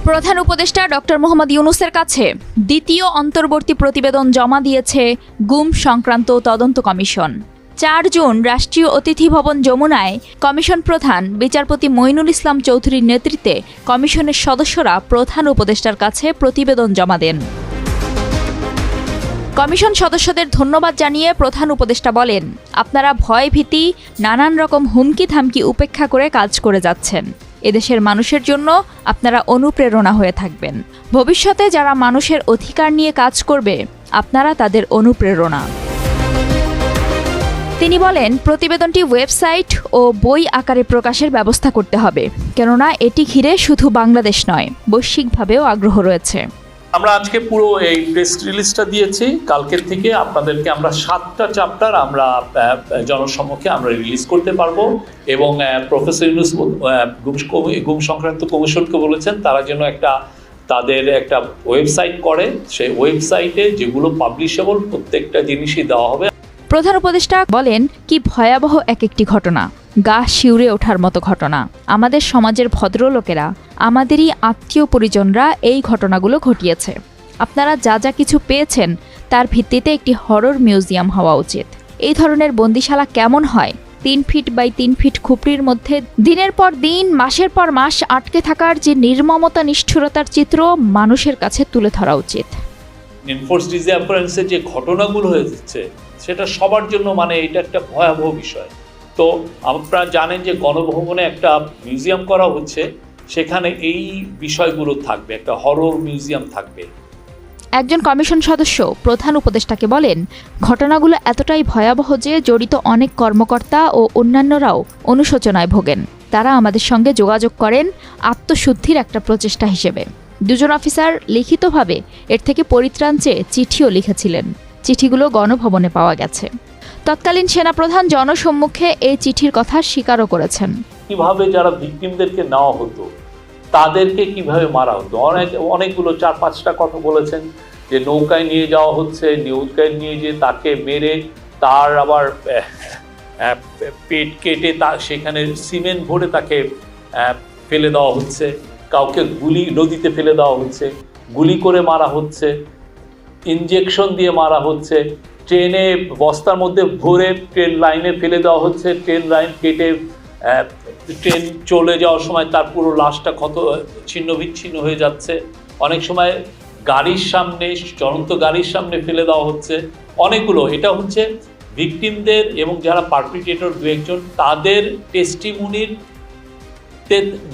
প্রধান উপদেষ্টা ডক্টর মোহাম্মদ ইউনূসের কাছে দ্বিতীয় অন্তর্বর্তী প্রতিবেদন জমা দিয়েছে গুম সংক্রান্ত তদন্ত কমিশন। ৪ জুন রাষ্ট্রীয় অতিথি ভবন যমুনায় কমিশন প্রধান বিচারপতি মঈনুল ইসলাম চৌধুরীর নেতৃত্বে কমিশনের সদস্যরা প্রধান উপদেষ্টার কাছে প্রতিবেদন জমা দেন। কমিশন সদস্যদের ধন্যবাদ জানিয়ে প্রধান উপদেষ্টা বলেন, আপনারা ভয়-ভীতি, নানান রকম হুমকি-ধামকি উপেক্ষা করে কাজ করে যাচ্ছেন। এদেশের মানুষের জন্য আপনারা অনুপ্রেরণা হয়ে থাকবেন। ভবিষ্যতে যারা মানুষের অধিকার নিয়ে কাজ করবে, আপনারা তাদের অনুপ্রেরণা। তিনি বলেন, প্রতিবেদনটি ওয়েবসাইট ও বই আকারে প্রকাশের ব্যবস্থা করতে হবে, কেননা এটি ঘিরে শুধু বাংলাদেশ নয়, বৈশ্বিকভাবেও আগ্রহ রয়েছে। আমরা আজকে পুরো এই প্রেস রিলিজটা দিয়েছি। কালকের থেকে আপনাদেরকে আমরা 7টা চ্যাপ্টার আমরা জনসম্মুখে আমরা রিলিজ করতে পারবো এবং প্রফেসর ইউনূস গুম সংক্রান্ত কমিশনকে বলেছেন তারা যেন তাদের একটা ওয়েবসাইট করে, সেই ওয়েবসাইটে যেগুলো পাবলিশেবল প্রত্যেকটা জিনিসই দেওয়া হবে। প্রধান উপদেষ্টা বলেন, কি ভয়াবহ এক একটি ঘটনা, গা শিউরে ওঠার মতো ঘটনা। আমাদের সমাজের ভদ্রলোকেরা, আমাদেরই আত্মীয় পরিজনরা এই ঘটনাগুলো ঘটিয়েছে। আপনারা যা যা কিছু পেয়েছেন তার ভিত্তিতে একটি হরর মিউজিয়াম হওয়া উচিত। এই ধরনের বন্দিশালা কেমন হয়? 3 ফিট বাই 3 ফিট খুপড়ির মধ্যে দিনের পর দিন, মাসের পর মাস আটকে থাকার যে নির্মমতা, নিষ্ঠুরতার চিত্র মানুষের কাছে তুলে ধরা উচিত। এনফোর্স ডিসঅ্যাপিয়ারেন্সের যে ঘটনাগুলো হয়েছে সেটা সবার জন্য এটা একটা ভয়াবহ বিষয়। তো আপনারা জানেন যে গণভবনে একটা মিউজিয়াম করা হচ্ছে, সেখানে এই বিষয়গুলো থাকবে, একটা হরর মিউজিয়াম থাকবে। একজন কমিশন সদস্য প্রধান উপদেষ্টাকে বলেন, ঘটনাগুলো এতটাই ভয়াবহ যে জড়িত অনেক কর্মকর্তা ও অন্যান্যরাও অনুশোচনায় ভোগেন। তারা আমাদের সঙ্গে যোগাযোগ করেন আত্মশুদ্ধির একটা প্রচেষ্টা হিসেবে। 2 জন অফিসার লিখিতভাবে এর থেকে পরিত্রাণ চেয়ে চিঠিও লিখেছিলেন। চিঠিগুলো গণভবনে পাওয়া গেছে। তৎকালীন সেনাপ্রধান জনসম্মুখে এই চিঠির কথা স্বীকারও করেছেন। কিভাবে যারা ভিকটিমদেরকে নেওয়া হতো, তাদেরকে কিভাবে মারা হতো, অনেকগুলো 4-5টা কথা বলেছেন। যে নৌকায় নিয়ে যাওয়া হচ্ছে, নৌকায় নিয়ে যেয়ে তাকে মেরে তার আবার পেট কেটে সেখানে সিমেন্ট ভরে তাকে ফেলে দেওয়া হচ্ছে, কাউকে নদীতে ফেলে দেওয়া হচ্ছে, গুলি করে মারা হচ্ছে, ইনজেকশন দিয়ে মারা হচ্ছে, ট্রেনে বস্তার মধ্যে ভরে ট্রেন লাইনে ফেলে দেওয়া হচ্ছে, ট্রেন লাইন কেটে ট্রেন চলে যাওয়ার সময় তার পুরো লাশটা ছিন্ন বিচ্ছিন্ন হয়ে যাচ্ছে। অনেক সময় গাড়ির সামনে, চলন্ত গাড়ির সামনে ফেলে দেওয়া হচ্ছে। অনেকগুলো এটা হচ্ছে ভিকটিমদের এবং যারা পারপিট্রেটর 2-1 জন তাদের টেস্টিমনির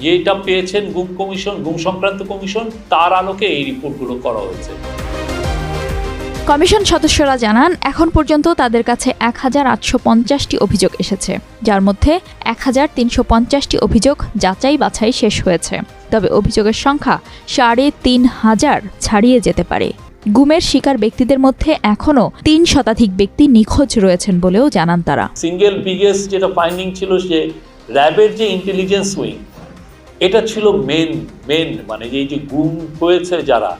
যেটা পেয়েছেন গুম সংক্রান্ত কমিশন, তার আলোকে এই রিপোর্টগুলো করা হয়েছে। কমিশন সদস্যরা জানান, এখন পর্যন্ত তাদের কাছে 1850টি অভিযোগ এসেছে, যার মধ্যে 1350টি অভিযোগ যাচাই বাছাই শেষ হয়েছে। তবে অভিযোগের সংখ্যা 3500 ছাড়িয়ে যেতে পারে। গুমের শিকার ব্যক্তিদের মধ্যে এখনও 3 শতাধিক ব্যক্তি নিখোঁজ রয়েছেন বলেও জানান তারা। সিঙ্গেল বিগেস্ট যেটা ফাইন্ডিং ছিল যে র্যাবের যে ইন্টেলিজেন্স উইং, এটা ছিল মেন এই যে গুম হয়েছে যারা,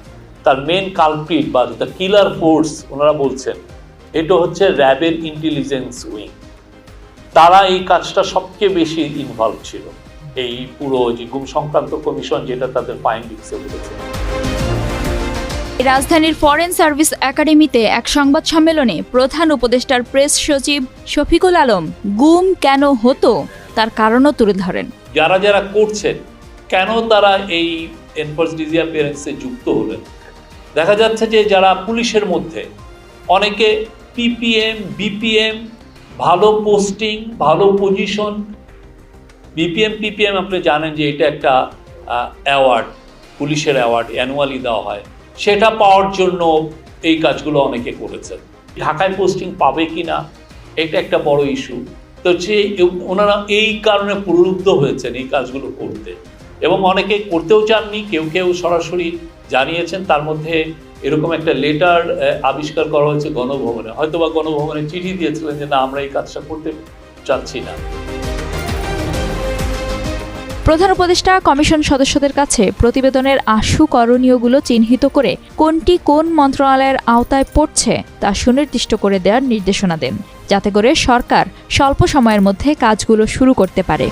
তার মেন কালপ্রিট বা দ্য কিলার ফোর্স ওনারা বলছেন এটা হচ্ছে র্যাবের ইন্টেলিজেন্স উইং। তারা এই কাজটা সবচেয়ে বেশি ইনভলভ ছিল, এই পুরো যে গুম সংক্রান্ত কমিশন যেটা তাদের ফাইন্ডিংসে বলেছে। রাজধানীর ফরেন সার্ভিস একাডেমিতে এক সংবাদ সম্মেলনে প্রধান উপদেষ্টার প্রেস সচিব শফিকুল আলম গুম কেন হতো তার কারণও তুলে ধরেন। যারা যারা করছেন, কেন তারা এই এনফোর্স ডিসঅ্যাপিয়ারেন্সে যুক্ত হলেন? দেখা যাচ্ছে যে যারা পুলিশের মধ্যে অনেকে পিপিএম, বিপিএম, ভালো পোস্টিং, ভালো পজিশন। পিপিএম আপনি জানেন যে এটা একটা অ্যাওয়ার্ড, পুলিশের অ্যাওয়ার্ড অ্যানুয়ালি দেওয়া হয়, সেটা পাওয়ার জন্য এই কাজগুলো অনেকে করেছেন। ঢাকায় পোস্টিং পাবে কি না এটা একটা বড় ইস্যু। তো ওনারা এই কারণে প্রলুব্ধ হয়েছেন এই কাজগুলো করতে, এবং অনেকে করতেও চাননি, কেউ সরাসরি জানিয়েছেন। তার মধ্যে এরকম একটা লেটার আবিষ্কার করা হয়েছে গণভবনে, হয়তোবা গণভবনে চিঠি দিয়েছিলেন যে না, আমরা এই কাজটা করতে চাচ্ছি না। প্রধান উপদেষ্টা কমিশন সদস্যদের কাছে প্রতিবেদনের আশু করণীয়গুলো চিহ্নিত করে কোনটি কোন মন্ত্রণালয়ের আওতায় পড়ছে তা সুনির্দিষ্ট করে দেওয়ার নির্দেশনা দেন, যাতে করে সরকার স্বল্প সময়ের মধ্যে কাজগুলো শুরু করতে পারে।